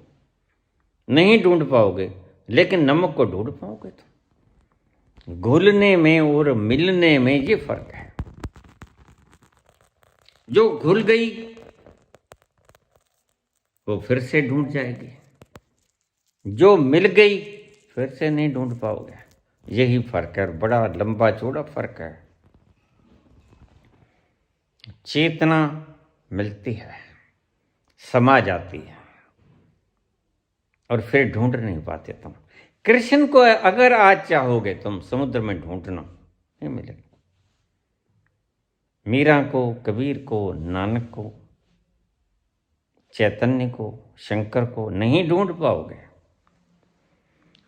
[SPEAKER 1] नहीं ढूंढ पाओगे, लेकिन नमक को ढूंढ पाओगे। तो घुलने में और मिलने में ये फर्क है। जो घुल गई वो फिर से ढूंढ जाएगी, जो मिल गई फिर से नहीं ढूंढ पाओगे। यही फर्क है, और बड़ा लंबा चौड़ा फर्क है। चेतना मिलती है, समा जाती है, और फिर ढूंढ नहीं पाते तुम। कृष्ण को अगर आज चाहोगे तुम समुद्र में ढूंढना, नहीं मिलेगा। मीरा को, कबीर को, नानक को, चैतन्य को, शंकर को नहीं ढूंढ पाओगे।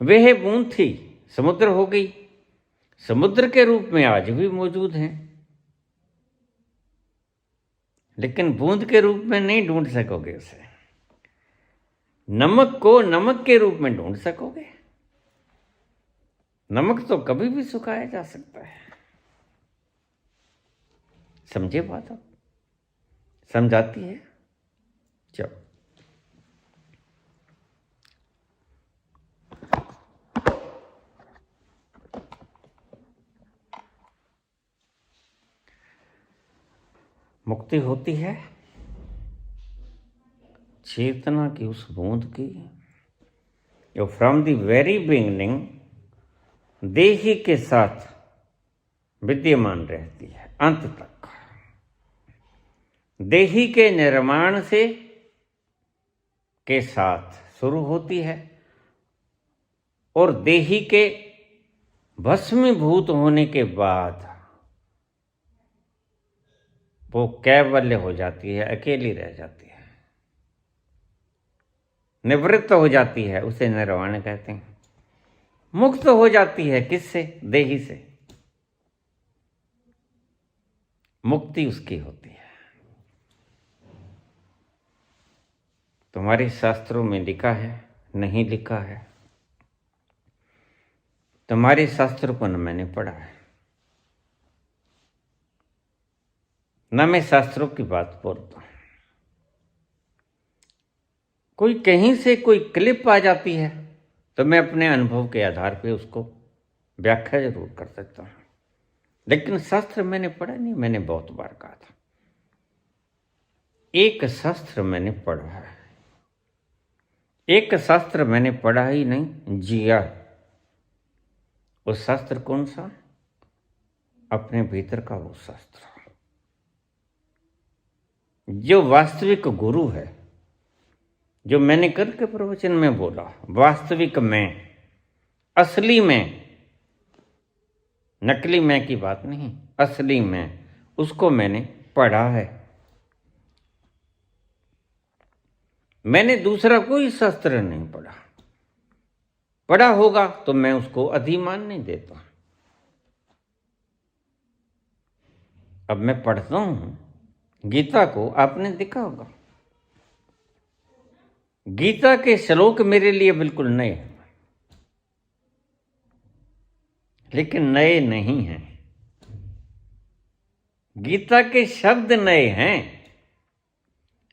[SPEAKER 1] वह बूंद थी, समुद्र हो गई। समुद्र के रूप में आज भी मौजूद हैं, लेकिन बूंद के रूप में नहीं ढूंढ सकोगे उसे। नमक को नमक के रूप में ढूंढ सकोगे। नमक तो कभी भी सुखाया जा सकता है। समझे बात? आप समझाती है? चलो, मुक्ति होती है चेतना की उस बूंद की जो फ्रॉम द वेरी बिगिनिंग देही के साथ विद्यमान रहती है अंत तक। देही के निर्माण से के साथ शुरू होती है, और देही के भस्मीभूत होने के बाद वो कैवल्य हो जाती है, अकेली रह जाती है, निवृत्त हो जाती है। उसे निर्वाण कहते हैं। मुक्त हो जाती है किससे? देही से। मुक्ति उसकी होती है। तुम्हारे शास्त्रों में लिखा है, नहीं लिखा है? तुम्हारे शास्त्र को न मैंने पढ़ा है, न मैं शास्त्रों की बात बोलता हूं। कोई कहीं से कोई क्लिप आ जाती है तो मैं अपने अनुभव के आधार पे उसको व्याख्या जरूर कर सकता हूं, लेकिन शास्त्र मैंने पढ़ा नहीं। मैंने बहुत बार कहा था, एक शास्त्र मैंने पढ़ा है, एक शास्त्र मैंने पढ़ा ही नहीं, जिया। वो शास्त्र कौन सा? अपने भीतर का वो शास्त्र जो वास्तविक गुरु है, जो मैंने कल के प्रवचन में बोला, वास्तविक मैं, असली में, नकली मैं की बात नहीं, असली मैं, उसको मैंने पढ़ा है। मैंने दूसरा कोई शास्त्र नहीं पढ़ा। पढ़ा होगा तो मैं उसको अधिमान नहीं देता। अब मैं पढ़ता हूं गीता को, आपने देखा होगा गीता के श्लोक मेरे लिए बिल्कुल नए हैं, लेकिन नए नहीं हैं। गीता के शब्द नए हैं,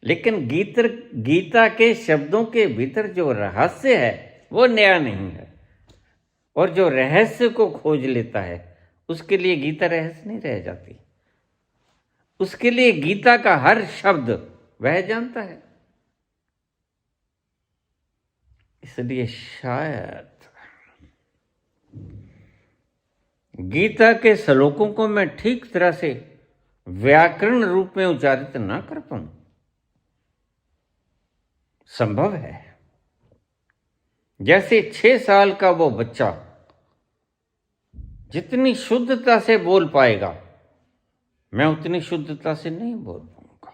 [SPEAKER 1] लेकिन गीता के शब्दों के भीतर जो रहस्य है वो नया नहीं है। और जो रहस्य को खोज लेता है उसके लिए गीता रहस्य नहीं रह जाती। उसके लिए गीता का हर शब्द वह जानता है। इसलिए शायद गीता के श्लोकों को मैं ठीक तरह से व्याकरण रूप में उच्चारित ना कर पाऊं। संभव है। जैसे 6 साल का वो बच्चा जितनी शुद्धता से बोल पाएगा, मैं उतनी शुद्धता से नहीं बोल पाऊंगा।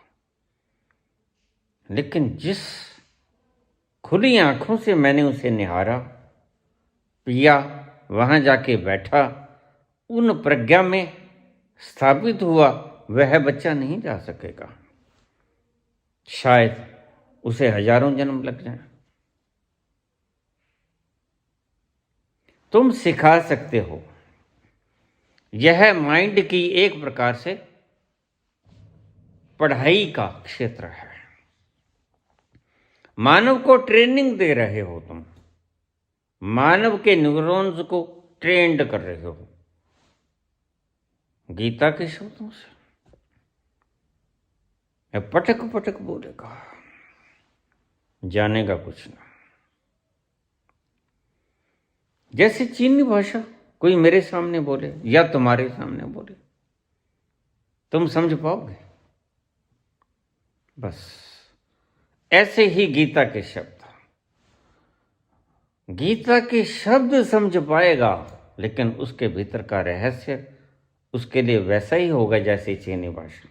[SPEAKER 1] लेकिन जिस खुली आंखों से मैंने उसे निहारा, पिया, वहां जाके बैठा, उन प्रज्ञा में स्थापित हुआ, वह बच्चा नहीं जा सकेगा। शायद उसे हजारों जन्म लग जाए। तुम सिखा सकते हो। यह माइंड की एक प्रकार से पढ़ाई का क्षेत्र है। मानव को ट्रेनिंग दे रहे हो तुम, मानव के न्यूरॉन्स को ट्रेंड कर रहे हो गीता के शब्दों से। पटक पटक बोलेगा, जानेगा कुछ ना। जैसे चीनी भाषा कोई मेरे सामने बोले या तुम्हारे सामने बोले, तुम समझ पाओगे? बस ऐसे ही गीता के शब्द, गीता के शब्द समझ पाएगा, लेकिन उसके भीतर का रहस्य उसके लिए वैसा ही होगा जैसे चीनी भाषा।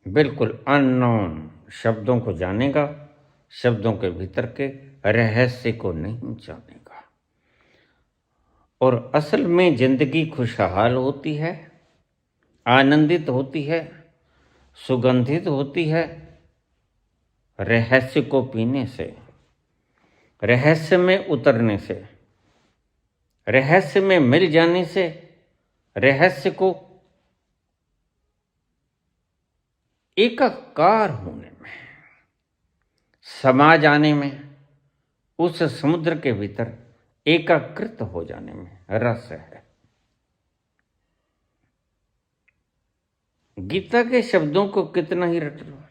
[SPEAKER 1] बिल्कुल अननोन शब्दों को जानेगा, शब्दों के भीतर के रहस्य को नहीं जानेगा। और असल में जिंदगी खुशहाल होती है, आनंदित होती है, सुगंधित होती है रहस्य को पीने से, रहस्य में उतरने से, रहस्य में मिल जाने से, रहस्य को एकाकार होने में, समा जाने में, उस समुद्र के भीतर एकाकृत हो जाने में रस है। गीता के शब्दों को कितना ही रट लो,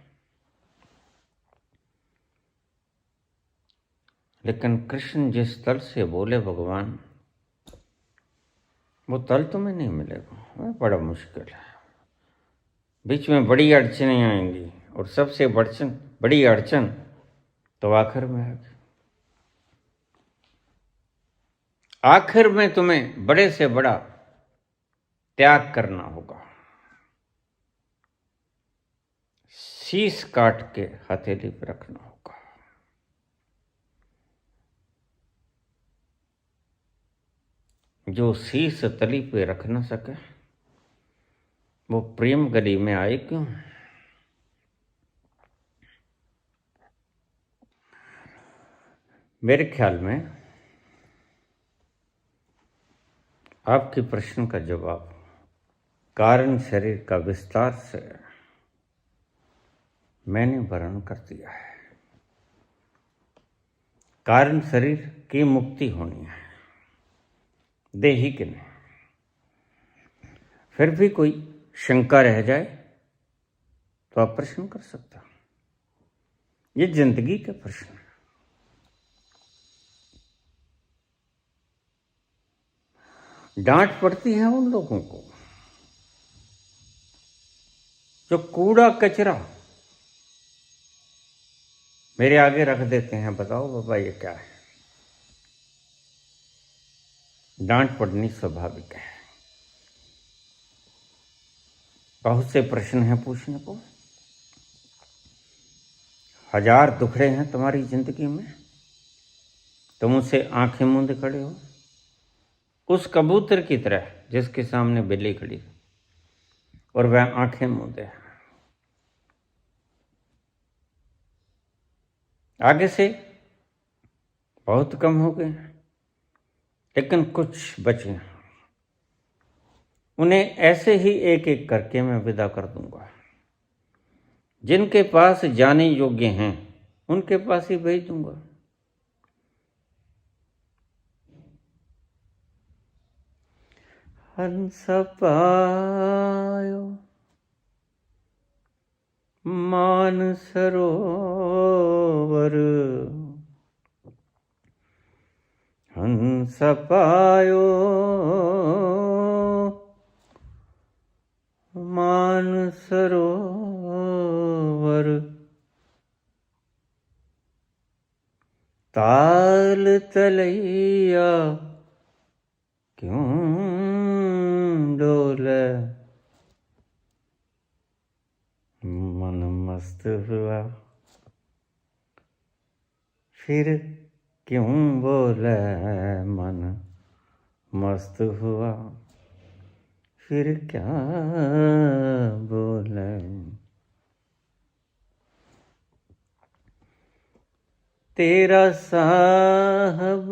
[SPEAKER 1] लेकिन कृष्ण जिस तल से बोले भगवान, वो तल तुम्हें नहीं मिलेगा। वह बड़ा मुश्किल है। बीच में बड़ी अड़चनें आएंगी, और सबसे बड़ी अड़चन तो आखिर में आएगी। आखिर में तुम्हें बड़े से बड़ा त्याग करना होगा। शीश काट के हथेली पर रखना होगा। जो शीश तली पे रख न सके वो प्रेम गली में आए क्यों? मेरे ख्याल में आपके प्रश्न का जवाब कारण शरीर का विस्तार से मैंने वर्णन कर दिया है। कारण शरीर की मुक्ति होनी है, देही के नहीं। फिर भी कोई शंका रह जाए तो आप प्रश्न कर सकते हो। ये जिंदगी का प्रश्न है। डांट पड़ती है उन लोगों को जो कूड़ा कचरा मेरे आगे रख देते हैं, बताओ बाबा ये क्या है। डांट पड़नी स्वाभाविक है। बहुत से प्रश्न हैं पूछने को, हजार दुखड़े हैं तुम्हारी जिंदगी में, तुम उसे आंखें मूंदे खड़े हो, उस कबूतर की तरह जिसके सामने बिल्ली खड़ी और वह आंखें मूंदे है। आगे से बहुत कम हो गए हैं, लेकिन कुछ बचे हैं, उन्हें ऐसे ही एक एक करके मैं विदा कर दूंगा। जिनके पास जाने योग्य हैं उनके पास ही भेज दूंगा। हंस पायो मान सरोवर, हंस पायो मान सरोवर, ताल तलैया क्यों डोले, मन मस्त हुआ फिर क्यों बोले, मन मस्त हुआ फिर क्या बोले। तेरा साहब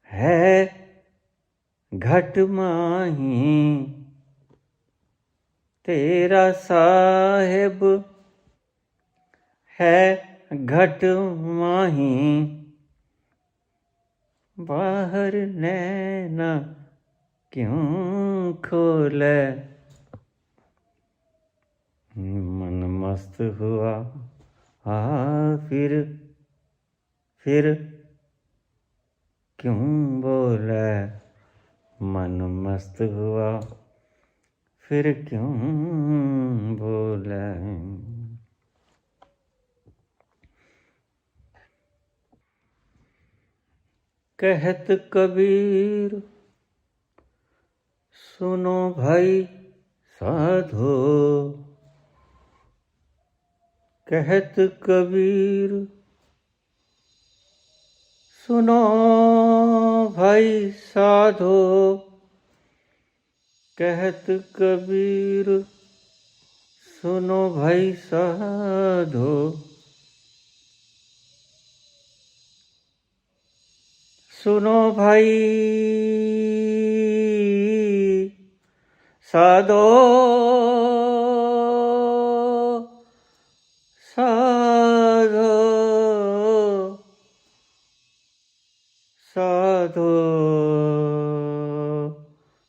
[SPEAKER 1] है घट माही, तेरा साहेब है घट माही, बाहर नैना क्यों खोले, मन मस्त हुआ फिर क्यों बोले, मन मस्त हुआ फिर क्यों बोले। कहत कबीर सुनो भाई साधो, कहत कबीर सुनो भाई साधो, कहत कबीर सुनो भाई साधो, सुनो भाई साधो साधो साधो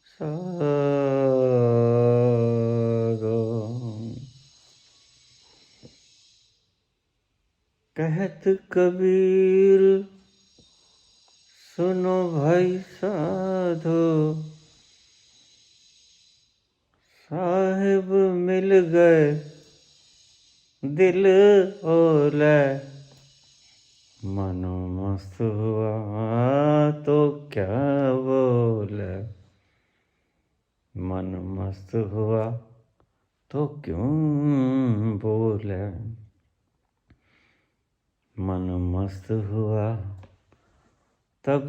[SPEAKER 1] साधो। कहत कबीर सुनो भाई साधो, साहिब मिल गए दिल ओले, मन मस्त हुआ तो क्या बोले, मन मस्त हुआ तो क्यों बोले, मन मस्त हुआ तब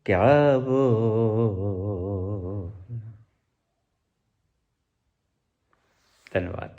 [SPEAKER 1] क्या बोले। धन्यवाद।